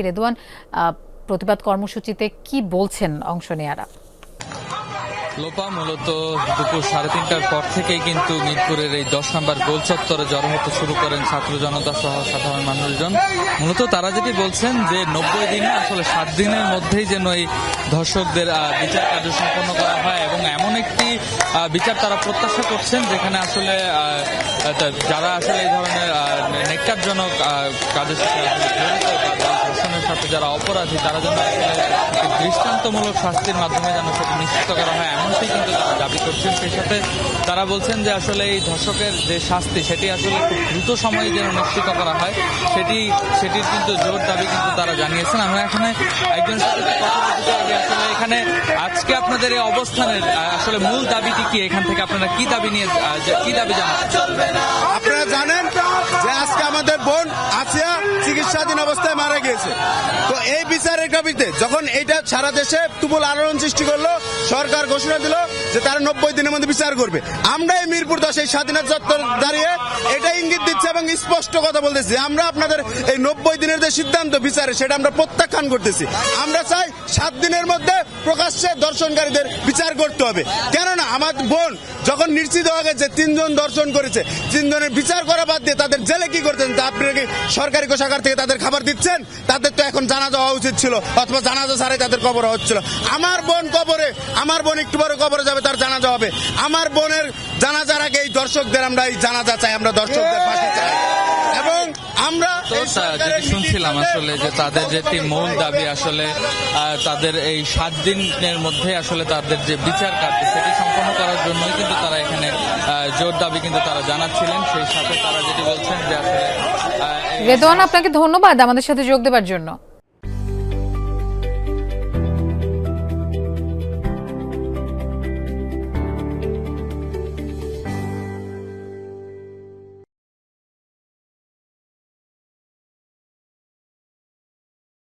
রেদওয়ান, প্রতিবাদ কর্মসূচিতে কি বলছেন অংশ নেয়ারা? লোপা, মূলত দুপুর 3:30টার পর থেকেই কিন্তু মিরপুরের এই 10 নম্বর গোল চত্বরে জড়ো হতে শুরু করেন ছাত্র জনতা সহ সাধারণ মানুষজন। মূলত তারা যেটি বলছেন যে 90 দিনে আসলে 7 দিনের মধ্যেই যেন এই ধর্ষকদের বিচার কার্য সম্পন্ন করা হয় এবং এমন একটি বিচার তারা প্রত্যাশা করছেন যেখানে আসলে যারা আসলে এই ধরনের নেককারজনক কাজের সাথে জড়িত বা ধর্ষণের সাথে যারা অপরাধী তারা যেন দৃষ্টান্তমূলক শাস্তির মাধ্যমে যেন সেটি নিশ্চিত করা হয় এমনটি কিন্তু তারা দাবি করছেন। সেই সাথে তারা বলছেন যে আসলে এই ধর্ষকের যে শাস্তি সেটি আসলে খুব দ্রুত সময়ে যেন নিশ্চিত করা হয় সেটির কিন্তু জোর দাবি কিন্তু তারা জানিয়েছেন। আমরা এখানে একজন সাথে কথা বলতে চাই যে আসলে এখানে আজকে আপনাদের এই অবস্থানের আসলে মূল দাবিটি কি, এখান থেকে আপনারা কি দাবি নিয়ে কি দাবি জানাচ্ছেন? আপনারা জানেন যে আজকে আমাদের বোন আসিয়া চিকিৎসাধীন অবস্থায় মারা গিয়েছে। তো এই বিচারের দাবিতে যখন এইটা সারা দেশে তুমুল আলোড়ন সৃষ্টি করলো, সরকার ঘোষণা দিল যে তারা 90 দিনের মধ্যে বিচার করবে। আমরা এই মিরপুর 10 এই স্বাধীনতা চত্বর দাঁড়িয়ে এটা ইঙ্গিত দিচ্ছে এবং স্পষ্ট কথা বলতেছি, আমরা আপনাদের এই 90 দিনের যে সিদ্ধান্ত বিচারে সেটা আমরা প্রত্যাখ্যান করতেছি। আমরা চাই 7 দিনের মধ্যে প্রকাশ্যে ধর্ষণকারীদের বিচার করতে হবে। কেননা আমার বোন যখন নিশ্চিত হয়ে গেছে 3 জন ধর্ষণ করেছে, 3 জনের বিচার করা বাদ দিয়ে তাদের জেলে কি করতেন? তা আপনারা কি সরকারি কোষাগার থেকে তাদের খাবার দিচ্ছেন? তাদের তো এখন জানাজা হওয়া উচিত ছিল, অথবা জানাজা ছাড়াই তাদের কবর হচ্ছিল। আমার বোন কবরে, আমার বোন একটু পরে কবরে যাবে, তার জানাজা হবে। আমার বোনের জানাজার আগে এই দর্শকদের আমরা এই জানাজা চাই, আমরা দর্শকদের ফাঁসি চাই। এবং আমরা যেটি শুনছিলাম আসলে যে তাদের যেটি মূল দাবি আসলে তাদের এই 7 দিনের মধ্যে আসলে তাদের যে বিচার কার্য সেটি সম্পন্ন করার জন্যই কিন্তু তারা এখানে জোর দাবি কিন্তু তারা জানাচ্ছিলেন। সেই সাথে তারা যেটি বলছেন যে আসলে রেদওয়ান, আপনাকে ধন্যবাদ আমাদের সাথে যোগ দেওয়ার জন্য।